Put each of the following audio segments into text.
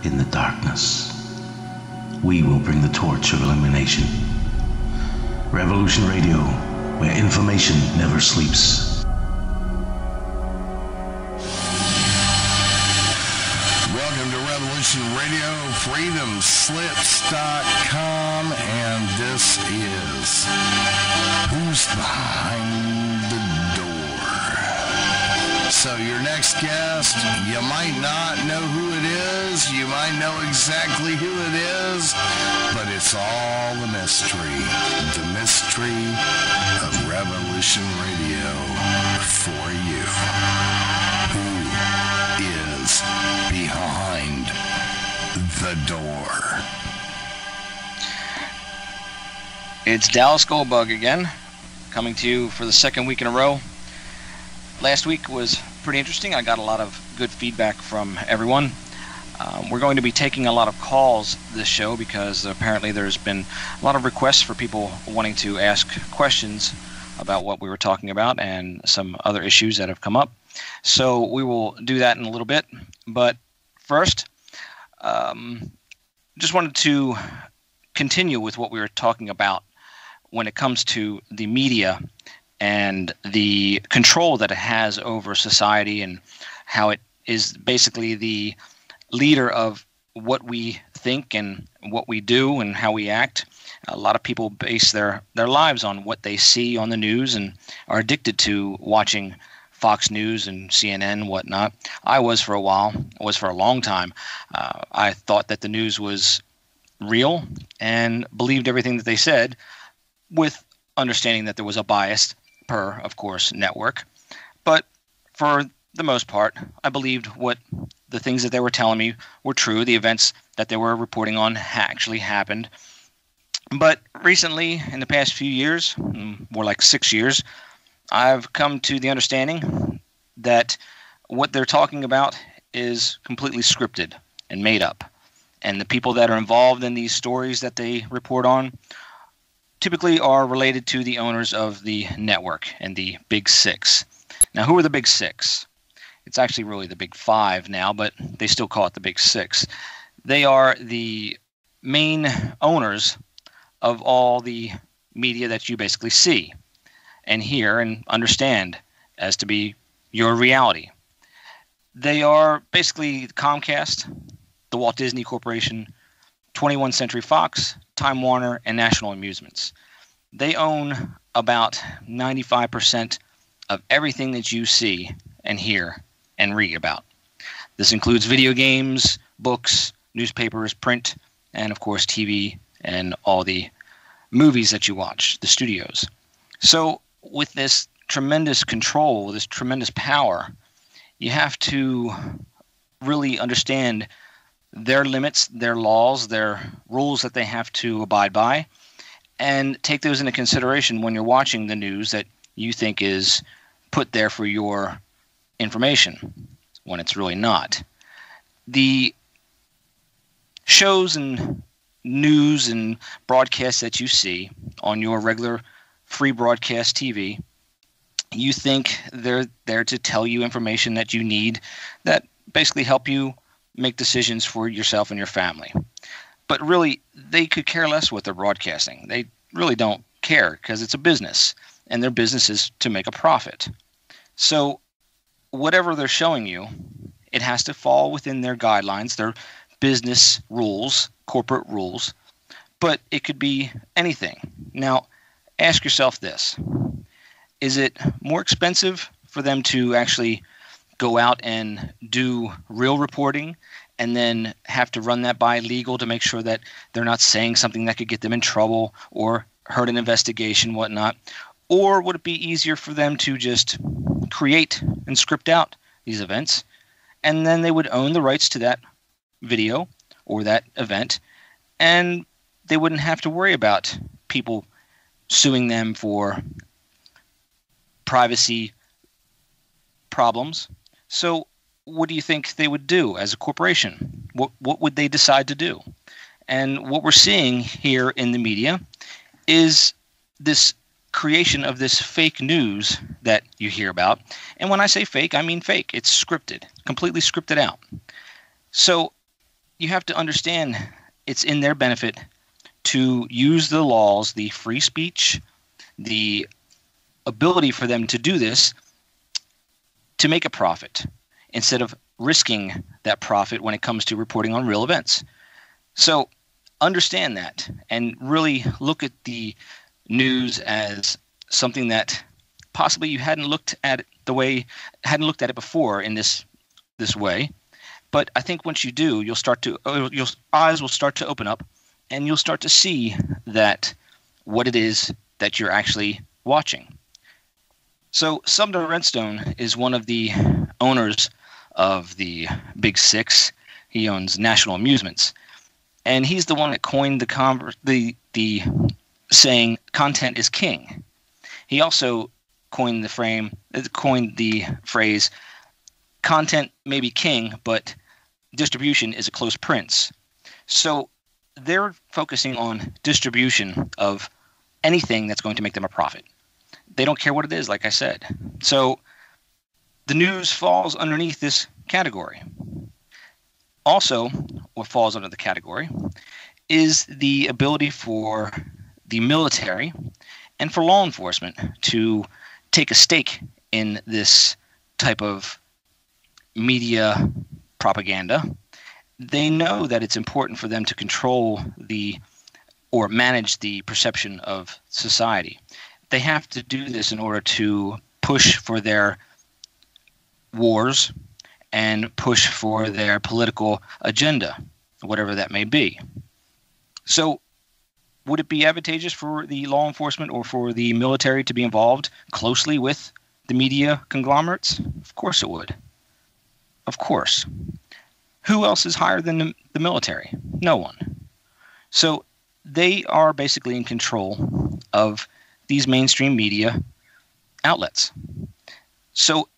in the darkness. We will bring the torch of illumination. Revolution Radio, where information never sleeps. Welcome to Revolution Radio, freedomslips.com, and this is Who's Behind the Door? So your next guest, you might not know who it is, you might know exactly who it is, but it's all a mystery. The mystery of Revolution Radio for you. Who is behind the door? It's Dallas Goldbug again, coming to you for the second week in a row. Last week was pretty interesting. I got a lot of good feedback from everyone. We're going to be taking a lot of calls this show because apparently there's been a lot of requests for people wanting to ask questions about what we were talking about and some other issues that have come up. So we will do that in a little bit. But first, just wanted to continue with what we were talking about when it comes to the media and the control that it has over society and how it is basically the leader of what we think and what we do and how we act. A lot of people base their lives on what they see on the news and are addicted to watching Fox News and CNN and whatnot. I was for a while. I was for a long time. I thought that the news was real and believed everything that they said, with understanding that there was a bias per, of course, network. But for the most part, I believed what the things that they were telling me were true. The events that they were reporting on actually happened. But recently, in the past few years, more like 6 years, I've come to the understanding that what they're talking about is completely scripted and made up. And the people that are involved in these stories that they report on typically are related to the owners of the network and the Big Six. Now, who are the Big Six? It's actually really the Big Five now, but they still call it the Big Six. They are the main owners of all the media that you basically see and hear and understand as to be your reality. They are basically Comcast, the Walt Disney Corporation, 21st Century Fox, Time Warner, and National Amusements. They own about 95% of everything that you see and hear and read about. This includes video games, books, newspapers, print, and of course TV and all the movies that you watch, the studios. So with this tremendous control, this tremendous power, you have to really understand their limits, their laws, their rules that they have to abide by, and take those into consideration when you're watching the news that you think is put there for your information, when it's really not. The shows and news and broadcasts that you see on your regular free broadcast TV, you think they're there to tell you information that you need that basically help you make decisions for yourself and your family. But really, they could care less what they're broadcasting. They really don't care because it's a business, and their business is to make a profit. So whatever they're showing you, it has to fall within their guidelines, their business rules, corporate rules, but it could be anything. Now, ask yourself this. Is it more expensive for them to actually go out and do real reporting and then have to run that by legal to make sure that they're not saying something that could get them in trouble or hurt an investigation, whatnot? Or would it be easier for them to just create and script out these events, and then they would own the rights to that video or that event, and they wouldn't have to worry about people suing them for privacy problems? So what do you think they would do as a corporation? What would they decide to do? And what we're seeing here in the media is this creation of this fake news that you hear about. And when I say fake, I mean fake. It's scripted, completely scripted out. So you have to understand it's in their benefit to use the laws, the free speech, the ability for them to do this to make a profit instead of risking that profit when it comes to reporting on real events. So understand that and really look at the news as something that possibly you hadn't looked at it before in this way. But I think once you do, your eyes will start to open up, and you'll start to see that what it is that you're actually watching. So Sumner Redstone is one of the owners of the Big Six. He owns National Amusements, and he's the one that coined the saying "content is king." He also coined the phrase "content may be king, but distribution is a close prince." So they're focusing on distribution of anything that's going to make them a profit. They don't care what it is, like I said. So the news falls underneath this category. Also, what falls under the category is the ability for the military and for law enforcement to take a stake in this type of media propaganda. They know that it's important for them to control or manage the perception of society. They have to do this in order to push for their wars and push for their political agenda, whatever that may be. So would it be advantageous for the law enforcement or for the military to be involved closely with the media conglomerates? Of course it would. Of course. Who else is higher than the military? No one. So they are basically in control of these mainstream media outlets. So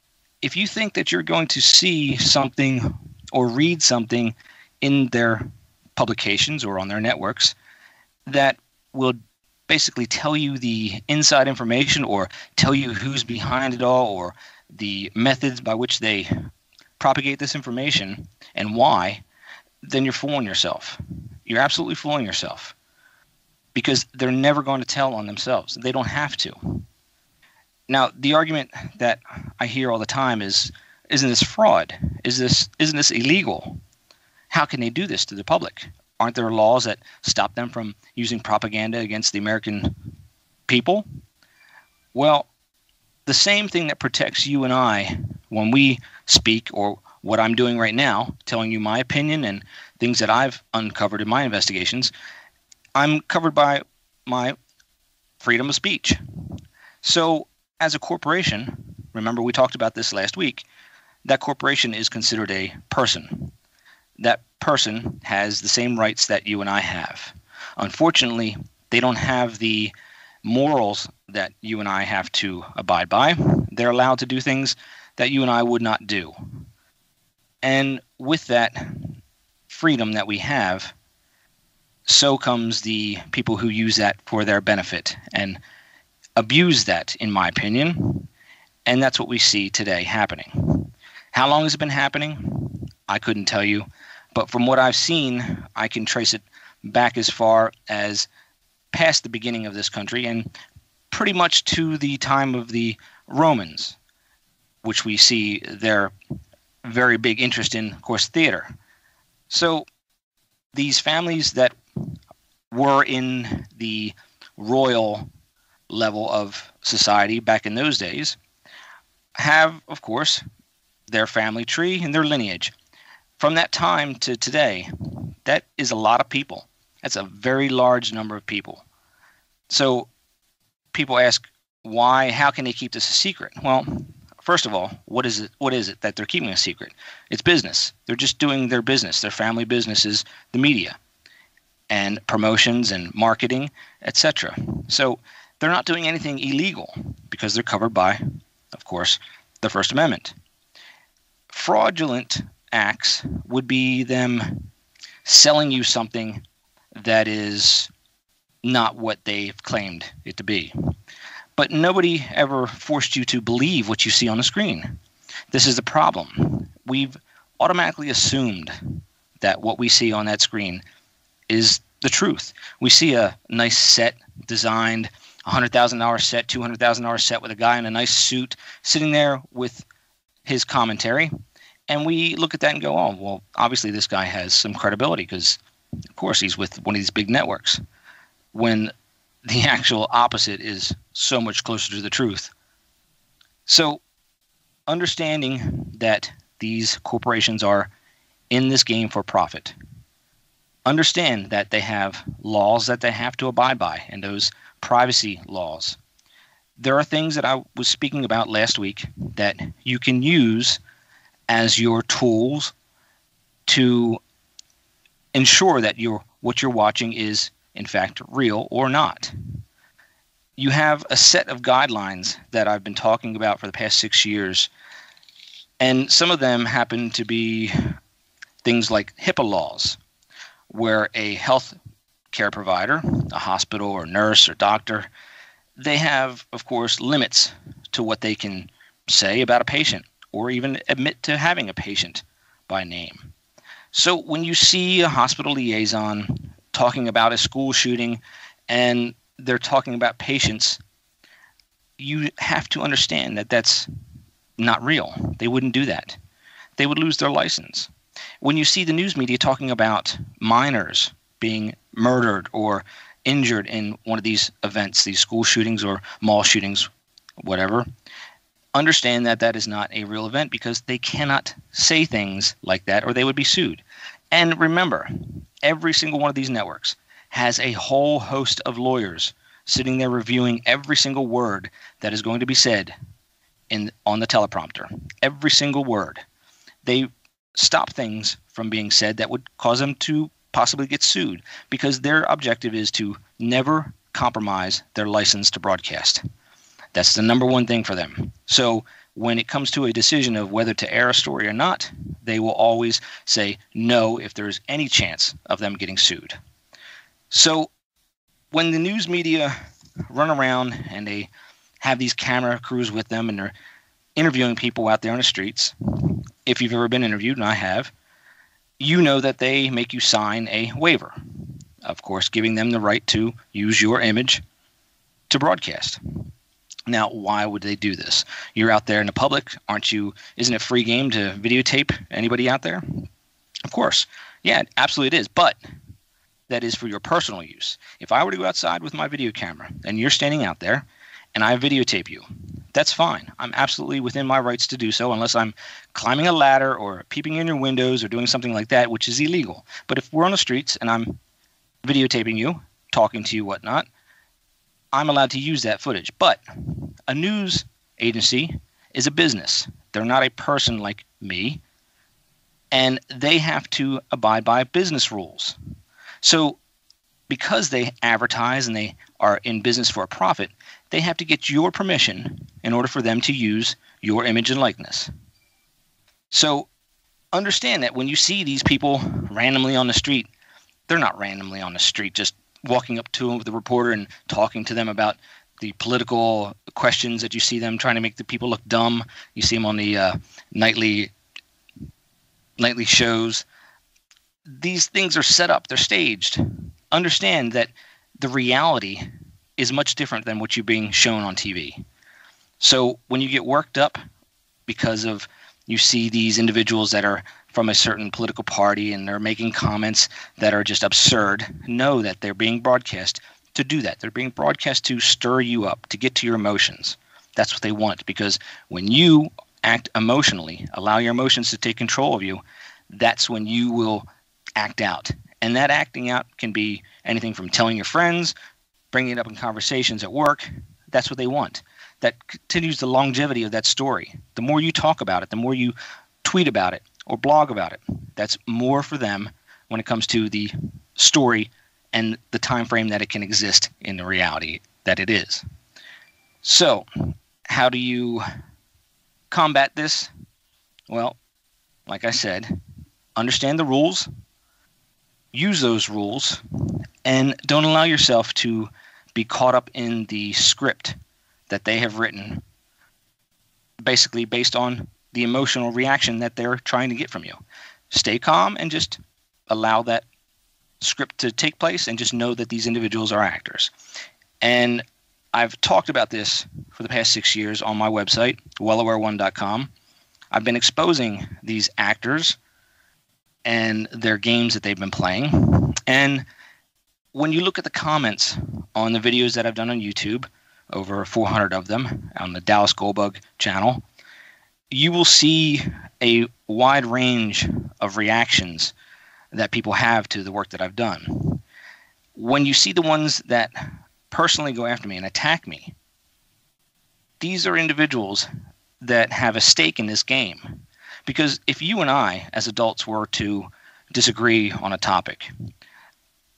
if you think that you're going to see something or read something in their publications or on their networks that will basically tell you the inside information or tell you who's behind it all or the methods by which they propagate this information and why, then you're fooling yourself. You're absolutely fooling yourself, because they're never going to tell on themselves. They don't have to. Now, the argument that I hear all the time is, isn't this fraud? Isn't this illegal? How can they do this to the public? Aren't there laws that stop them from using propaganda against the American people? Well, the same thing that protects you and I when we speak, or what I'm doing right now, telling you my opinion and things that I've uncovered in my investigations, I'm covered by my freedom of speech. So as a corporation, remember we talked about this last week, that corporation is considered a person. That person has the same rights that you and I have. Unfortunately, they don't have the morals that you and I have to abide by. They're allowed to do things that you and I would not do. And with that freedom that we have, so comes the people who use that for their benefit and abuse that, in my opinion. And that's what we see today happening. How long has it been happening? I couldn't tell you. But from what I've seen, I can trace it back as far as past the beginning of this country and pretty much to the time of the Romans, which we see their very big interest in, of course, theater. So these families that were in the royal level of society back in those days have, of course, their family tree and their lineage. From that time to today, that is a lot of people. That's a very large number of people. So people ask, why? How can they keep this a secret? Well, first of all, what is it that they're keeping a secret? It's business. They're just doing their business. Their family business is the media and promotions and marketing, etc. So they're not doing anything illegal because they're covered by, of course, the First Amendment. Fraudulent acts would be them selling you something that is not what they've claimed it to be. But nobody ever forced you to believe what you see on the screen. This is the problem. We've automatically assumed that what we see on that screen is the truth. We see a nice set designed, $100,000 set, $200,000 set with a guy in a nice suit sitting there with his commentary. And we look at that and go, oh, well, obviously this guy has some credibility because, of course, he's with one of these big networks. When the actual opposite is so much closer to the truth. So understanding that these corporations are in this game for profit. Understand that they have laws that they have to abide by, and those privacy laws. There are things that I was speaking about last week that you can use as your tools to ensure that what you're watching is in fact real or not. You have a set of guidelines that I've been talking about for the past 6 years, and some of them happen to be things like HIPAA laws, where a health care provider, a hospital or nurse or doctor, they have, of course, limits to what they can say about a patient or even admit to having a patient by name. So when you see a hospital liaison talking about a school shooting and they're talking about patients, you have to understand that that's not real. They wouldn't do that. They would lose their license. When you see the news media talking about minors being murdered or injured in one of these events, these school shootings or mall shootings, whatever, understand that that is not a real event because they cannot say things like that or they would be sued. And remember, every single one of these networks has a whole host of lawyers sitting there reviewing every single word that is going to be said on the teleprompter. Every single word. They stop things from being said that would cause them to possibly get sued because their objective is to never compromise their license to broadcast. That's the number one thing for them. So when it comes to a decision of whether to air a story or not, they will always say no if there's any chance of them getting sued. So when the news media run around and they have these camera crews with them and they're interviewing people out there on the streets, if you've ever been interviewed, and I have, you know that they make you sign a waiver, of course, giving them the right to use your image to broadcast. Now, why would they do this? You're out there in the public, aren't you? Isn't it free game to videotape anybody out there? Of course. Yeah, absolutely it is. But that is for your personal use. If I were to go outside with my video camera and you're standing out there and I videotape you, that's fine. I'm absolutely within my rights to do so unless I'm climbing a ladder or peeping in your windows or doing something like that, which is illegal. But if we're on the streets and I'm videotaping you, talking to you, whatnot, I'm allowed to use that footage. But a news agency is a business. They're not a person like me, and they have to abide by business rules. So because they advertise and they are in business for a profit, they have to get your permission in order for them to use your image and likeness. So understand that when you see these people randomly on the street, they're not randomly on the street just walking up to the reporter and talking to them about the political questions that you see them trying to make the people look dumb. You see them on the nightly shows. These things are set up. They're staged. Understand that the reality is much different than what you're being shown on TV. So when you get worked up because of you see these individuals that are from a certain political party and they're making comments that are just absurd, know that they're being broadcast to do that. They're being broadcast to stir you up, to get to your emotions. That's what they want, because when you act emotionally, allow your emotions to take control of you, that's when you will act out. And that acting out can be anything from telling your friends, bringing it up in conversations at work. That's what they want. That continues the longevity of that story. The more you talk about it, the more you tweet about it or blog about it, that's more for them when it comes to the story and the time frame that it can exist in the reality that it is. So, how do you combat this? Well, like I said, understand the rules, use those rules, and don't allow yourself to be caught up in the script that they have written, basically based on the emotional reaction that they're trying to get from you. Stay calm and just allow that script to take place and just know that these individuals are actors. And I've talked about this for the past 6 years on my website, WellAware1.com. I've been exposing these actors and their games that they've been playing. And when you look at the comments on the videos that I've done on YouTube, over 400 of them on the Dallas Goldbug channel, you will see a wide range of reactions that people have to the work that I've done. When you see the ones that personally go after me and attack me, these are individuals that have a stake in this game. Because if you and I, as adults, were to disagree on a topic,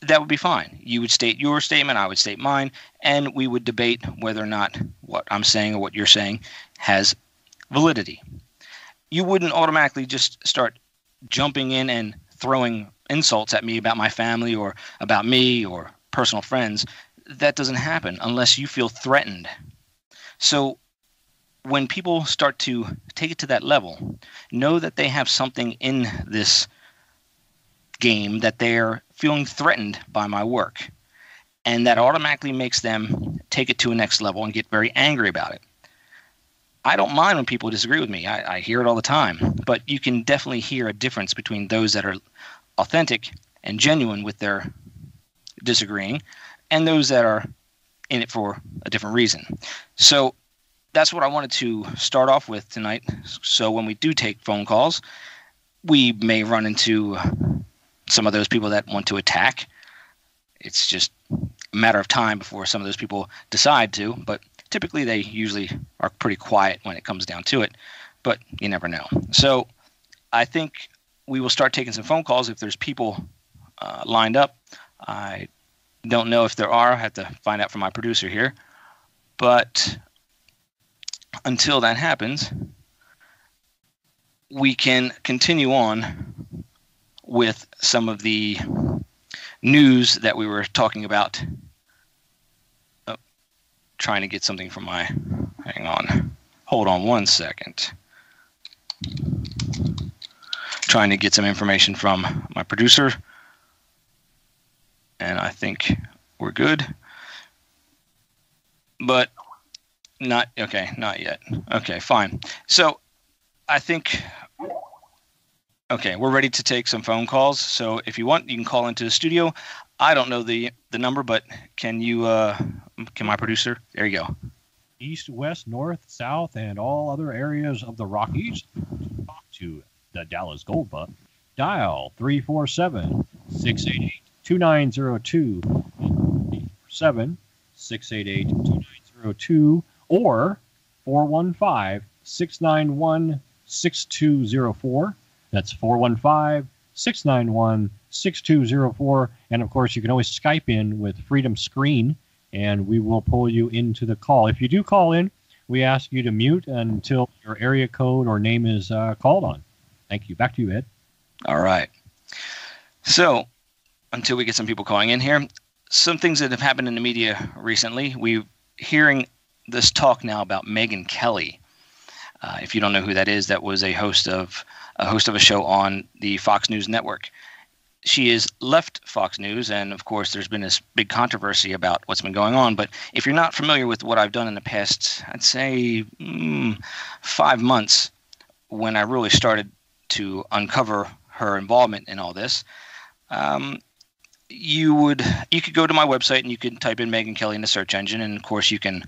that would be fine. You would state your statement, I would state mine, and we would debate whether or not what I'm saying or what you're saying has validity. You wouldn't automatically just start jumping in and throwing insults at me about my family or about me or personal friends. That doesn't happen unless you feel threatened. So when people start to take it to that level, know that they have something in this game that they're feeling threatened by my work. And that automatically makes them take it to a next level and get very angry about it. I don't mind when people disagree with me. I hear it all the time. But you can definitely hear a difference between those that are authentic and genuine with their disagreeing and those that are in it for a different reason. So that's what I wanted to start off with tonight. So when we do take phone calls, we may run into some of those people that want to attack. It's just a matter of time before some of those people decide to, but typically they usually are pretty quiet when it comes down to it, but you never know. So I think we will start taking some phone calls if there's people lined up. I don't know if there are. I have to find out from my producer here. But until that happens, we can continue on with some of the news that we were talking about. Oh, trying to get something from my... Hang on. Hold on one second. Trying to get some information from my producer. And I think we're good. But not yet. Okay, fine. So I think, okay, we're ready to take some phone calls. So if you want, you can call into the studio. I don't know the number, but can my producer? There you go. East, west, north, south, and all other areas of the Rockies. Talk to the Dallas Goldbug. Dial 347-688-2902, 347-688-2902, or 415-691-6204. That's 415-691-6204. And, of course, you can always Skype in with Freedom Screen, and we will pull you into the call. If you do call in, we ask you to mute until your area code or name is called on. Thank you. Back to you, Ed. All right. So until we get some people calling in here, some things that have happened in the media recently. We're hearing this talk now about Megyn Kelly. If you don't know who that is, that was a host of a show on the Fox News network. She has left Fox News, and of course there's been this big controversy about what's been going on. But if you're not familiar with what I've done in the past, I'd say 5 months, when I really started to uncover her involvement in all this, you could go to my website and you could type in Megyn Kelly in the search engine, and of course you can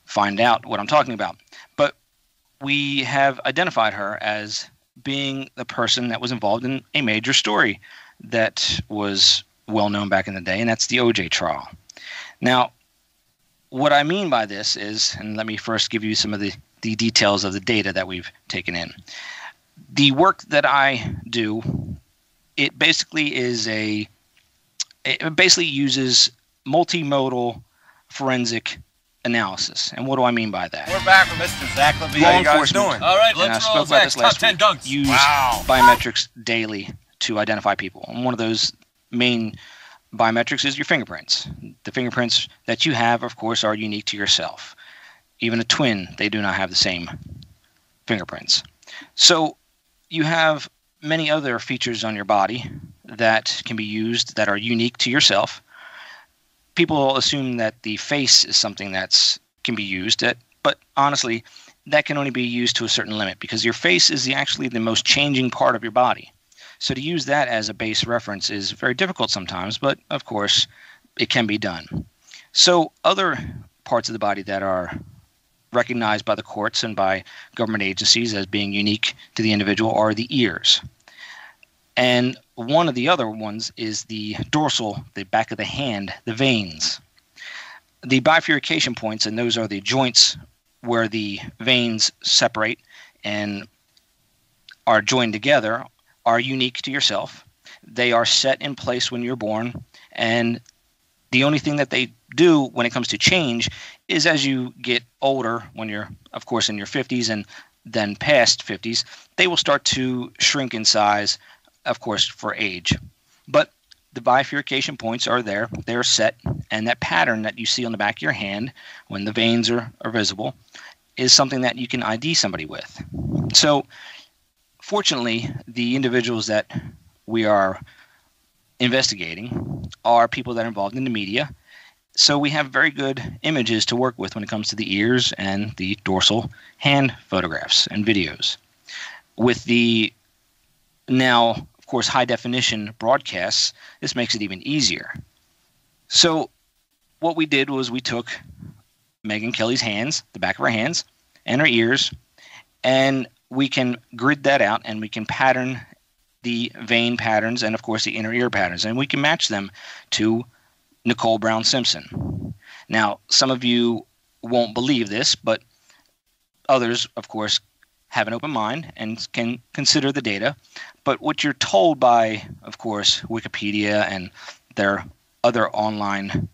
find out what I'm talking about. But we have identified her as being the person that was involved in a major story that was well known back in the day, and that's the OJ trial. Now, what I mean by this is, and let me first give you some of the details of the data that we've taken in. The work that I do, it basically uses multimodal forensic analysis. And what do I mean by that? We're back with Mr. Zach Levine. Law How you guys enforcement, doing? All right, and I let's spoke roll, about Zach. this last Top 10 week, dunks. use Wow. biometrics daily to identify people. And one of those main biometrics is your fingerprints. The fingerprints that you have, of course, are unique to yourself. Even a twin, they do not have the same fingerprints. So you have many other features on your body that can be used that are unique to yourself. People assume that the face is something that's can be used, but honestly, that can only be used to a certain limit because your face is actually the most changing part of your body. So to use that as a base reference is very difficult sometimes, but of course, it can be done. So other parts of the body that are recognized by the courts and by government agencies as being unique to the individual are the ears. And one of the other ones is the dorsal, the back of the hand, the veins. The bifurcation points, and those are the joints where the veins separate and are joined together, are unique to yourself. They are set in place when you're born, and the only thing that they do when it comes to change is as you get older, when you're, of course, in your 50s and then past 50s, they will start to shrink in size, of course, for age. But the bifurcation points are there. They're set, and that pattern that you see on the back of your hand when the veins are visible is something that you can ID somebody with. So fortunately, the individuals that we are investigating are people that are involved in the media. So we have very good images to work with when it comes to the ears and the dorsal hand photographs and videos. With the now, of course, high definition broadcasts, this makes it even easier. So what we did was we took Megyn Kelly's hands, the back of her hands, and her ears, and we can grid that out and we can pattern the vein patterns and, of course, the inner ear patterns, and we can match them to Nicole Brown Simpson. Now, some of you won't believe this, but others, of course, have an open mind and can consider the data. But what you're told by, of course, Wikipedia and their other online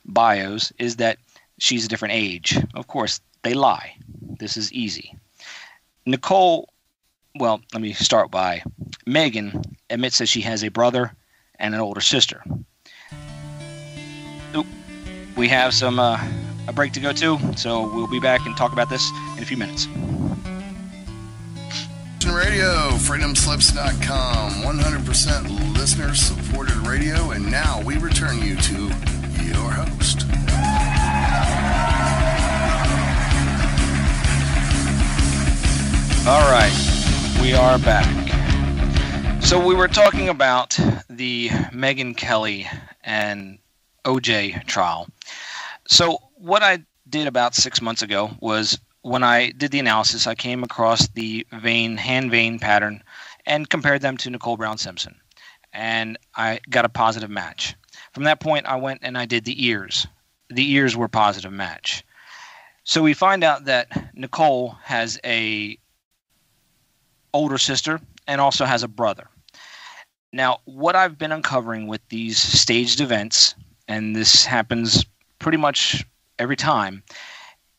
bios is that she's a different age. Of course, they lie. This is easy. Nicole, well, let me start by Megyn admits that she has a brother and an older sister. We have some a break to go to, so we'll be back and talk about this in a few minutes. Radio, freedomslips.com, 100% listener-supported radio, and now we return you to your host. All right, we are back. So we were talking about the Megyn Kelly and OJ trial. So what I did about 6 months ago was when I did the analysis, I came across the hand vein pattern and compared them to Nicole Brown Simpson. And I got a positive match. From that point, I went and I did the ears. The ears were a positive match. So we find out that Nicole has a older sister and also has a brother. Now, what I've been uncovering with these staged events, and this happens pretty much every time,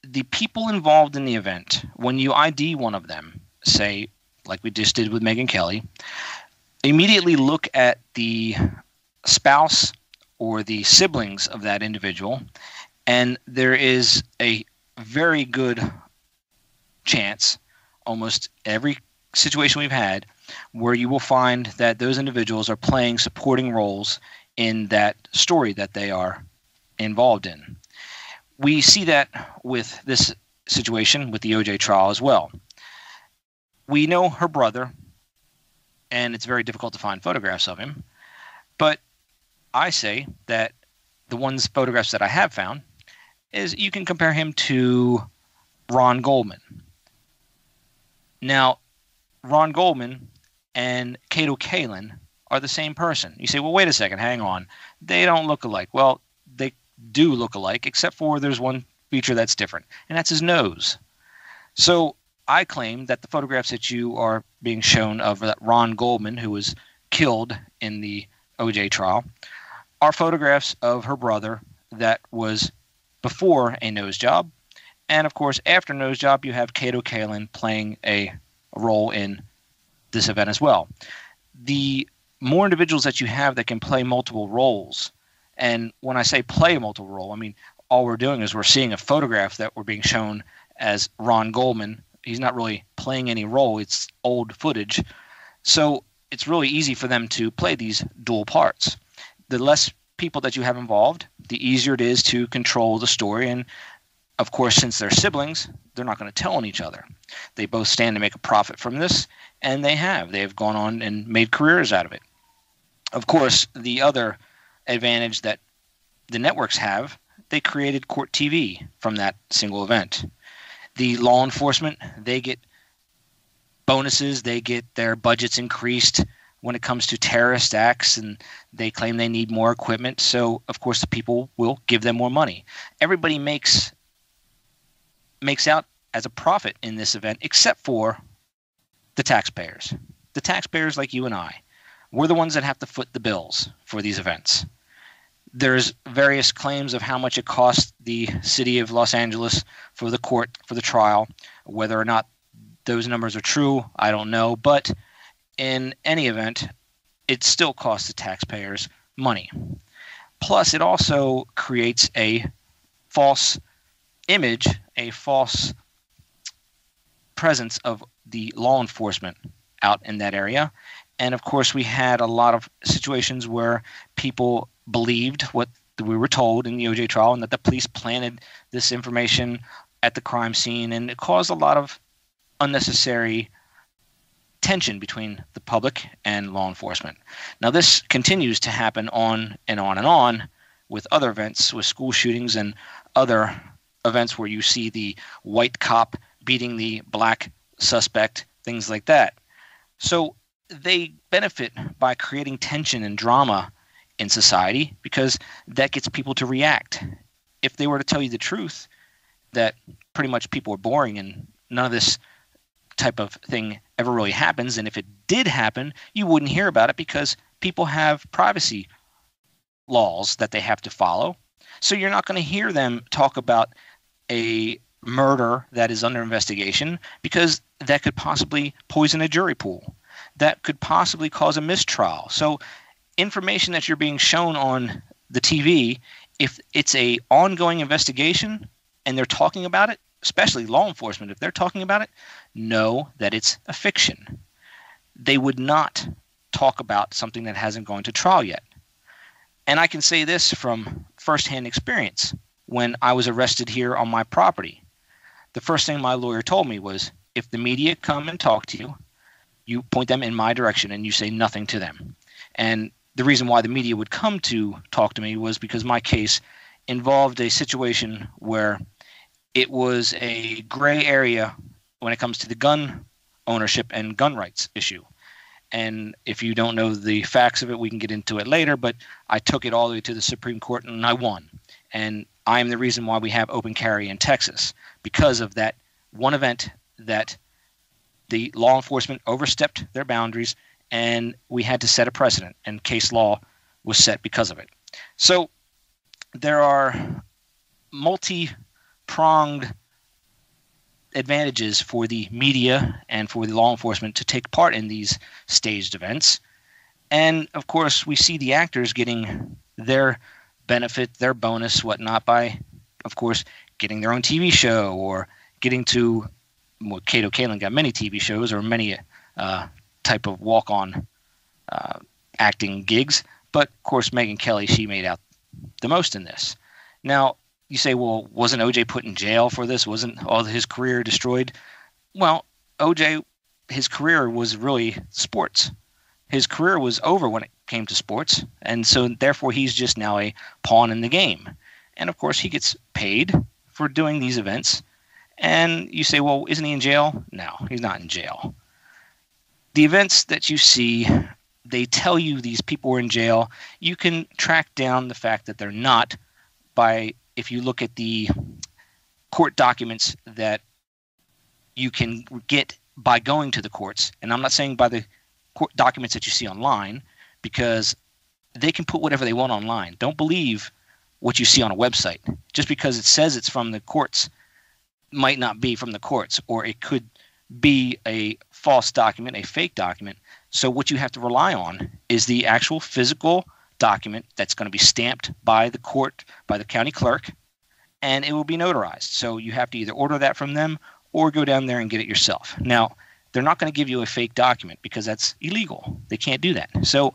the people involved in the event, when you ID one of them, say, like we just did with Megyn Kelly, immediately look at the spouse or the siblings of that individual, and there is a very good chance, almost every situation we've had, where you will find that those individuals are playing supporting roles in that story that they are involved in. We see that with this situation with the OJ trial as well. We know her brother, and it's very difficult to find photographs of him, but I say that the photographs that I have found is you can compare him to Ron Goldman. Now, Ron Goldman and Kato Kaelin are the same person. You say, well, wait a second, hang on. They don't look alike. Well, they do look alike, except for there's one feature that's different, and that's his nose. So I claim that the photographs that you are being shown of that Ron Goldman, who was killed in the OJ trial, are photographs of her brother that was before a nose job. And, of course, after nose job, you have Kato Kaelin playing a role in this event as well. The more individuals that you have that can play multiple roles, and when I say play a multiple role, I mean all we're doing is we're seeing a photograph that we're being shown as Ron Goldman. He's not really playing any role. It's old footage. So it's really easy for them to play these dual parts. The less people that you have involved, the easier it is to control the story. And of course, since they're siblings, they're not going to tell on each other. They both stand to make a profit from this, and they have gone on and made careers out of it. Of course, the other advantage that the networks have, they created court TV from that single event. The law enforcement, they get bonuses, they get their budgets increased when it comes to terrorist acts, and they claim they need more equipment. So, of course, the people will give them more money. Everybody makes out as a profit in this event, except for the taxpayers. The taxpayers like you and I. We're the ones that have to foot the bills for these events. There's various claims of how much it cost the city of Los Angeles for the court, for the trial. Whether or not those numbers are true, I don't know. But in any event, it still costs the taxpayers money. Plus, it also creates a false image, a false presence of the law enforcement out in that area. And of course, we had a lot of situations where people believed what we were told in the OJ trial, and that the police planted this information at the crime scene, and it caused a lot of unnecessary tension between the public and law enforcement. Now, this continues to happen on and on and on with other events, with school shootings and other events where you see the white cop beating the black suspect, things like that. So they benefit by creating tension and drama in society because that gets people to react. If they were to tell you the truth, that pretty much people are boring and none of this type of thing ever really happens, and if it did happen, you wouldn't hear about it because people have privacy laws that they have to follow. So you're not going to hear them talk about a murder that is under investigation because that could possibly poison a jury pool. That could possibly cause a mistrial. So information that you're being shown on the TV, if it's a ongoing investigation and they're talking about it, especially law enforcement, if they're talking about it, know that it's a fiction. They would not talk about something that hasn't gone to trial yet. And I can say this from firsthand experience. When I was arrested here on my property, the first thing my lawyer told me was, if the media come and talk to you, you point them in my direction and you say nothing to them. And the reason why the media would come to talk to me was because my case involved a situation where it was a gray area when it comes to the gun ownership and gun rights issue. And if you don't know the facts of it, we can get into it later, but I took it all the way to the Supreme Court and I won. And I am the reason why we have open carry in Texas, because of that one event that the law enforcement overstepped their boundaries and we had to set a precedent, and case law was set because of it. So there are multi-pronged advantages for the media and for the law enforcement to take part in these staged events. And of course, we see the actors getting their benefit, their bonus, whatnot, by, of course, getting their own TV show or getting to, well, Kato Kaelin got many TV shows or many type of walk-on acting gigs. But, of course, Megyn Kelly, she made out the most in this. Now, you say, well, wasn't OJ put in jail for this? Wasn't all his career destroyed? Well, OJ, his career was really sports. His career was over when it came to sports, and so therefore he's just now a pawn in the game. And of course he gets paid for doing these events. And you say, well, isn't he in jail? No, he's not in jail. The events that you see, they tell you these people were in jail. You can track down the fact that they're not by, if you look at the court documents that you can get by going to the courts. And I'm not saying by the court documents that you see online, because they can put whatever they want online. Don't believe what you see on a website. Just because it says it's from the courts might not be from the courts, or it could be a false document, a fake document. So what you have to rely on is the actual physical document that's going to be stamped by the court, by the county clerk, and it will be notarized. So you have to either order that from them or go down there and get it yourself. Now, they're not going to give you a fake document because that's illegal. They can't do that. So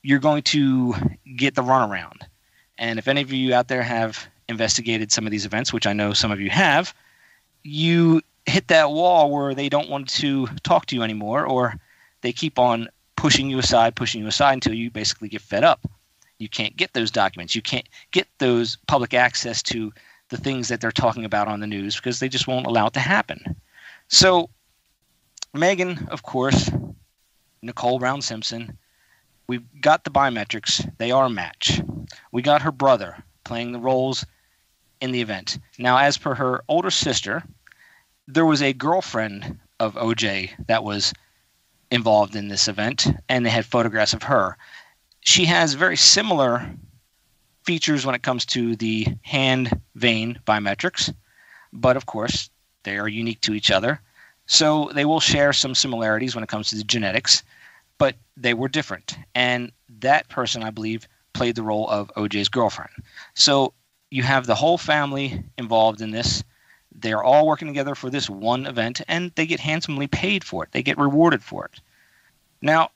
you're going to get the runaround. And if any of you out there have investigated some of these events, which I know some of you have, you hit that wall where they don't want to talk to you anymore, or they keep on pushing you aside until you basically get fed up. You can't get those documents. You can't get those public access to the things that they're talking about on the news because they just won't allow it to happen. So Megan, of course, Nicole Brown Simpson, we've got the biometrics. They are a match. We got her brother playing the roles in the event. Now, as per her older sister, there was a girlfriend of OJ that was involved in this event, and they had photographs of her. She has very similar features when it comes to the hand vein biometrics, but of course, they are unique to each other. So they will share some similarities when it comes to the genetics, but they were different. And that person, I believe, played the role of OJ's girlfriend. So you have the whole family involved in this. They're all working together for this one event, and they get handsomely paid for it. They get rewarded for it. Now,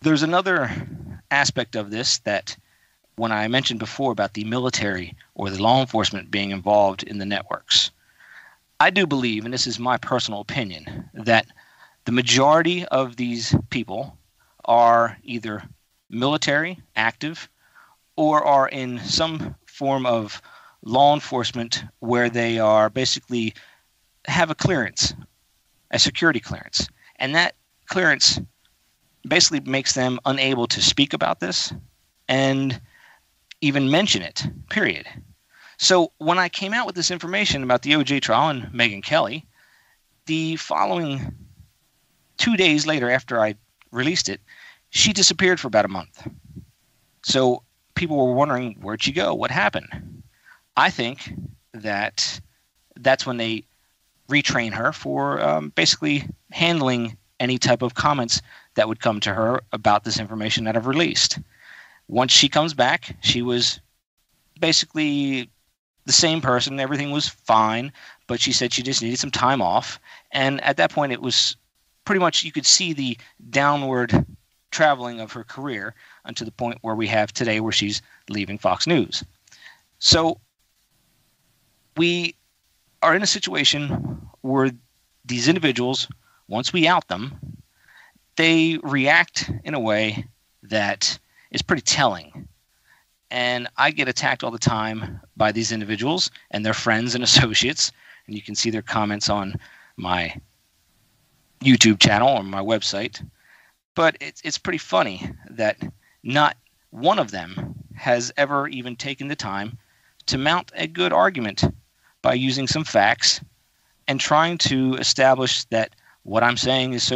there's another aspect of this that when I mentioned before about the military or the law enforcement being involved in the networks, I do believe, and this is my personal opinion, that the majority of these people are either military, active, or are in some form of law enforcement where they are basically have a clearance, a security clearance. And that clearance basically makes them unable to speak about this and even mention it, period. So when I came out with this information about the OJ trial and Megyn Kelly, the following 2 days later after I released it, she disappeared for about a month. So people were wondering, where'd she go? What happened? I think that that's when they retrain her for basically handling any type of comments that would come to her about this information that I've released. Once she comes back, she was basically the same person. Everything was fine, but she said she just needed some time off. And at that point, it was pretty much you could see the downward traveling of her career until the point where we have today where she's leaving Fox News. So we are in a situation where these individuals, once we out them, they react in a way that is pretty telling. And I get attacked all the time by these individuals and their friends and associates. And you can see their comments on my YouTube channel or my website. But it's pretty funny that not one of them has ever even taken the time to mount a good argument by using some facts and trying to establish that what I'm saying is so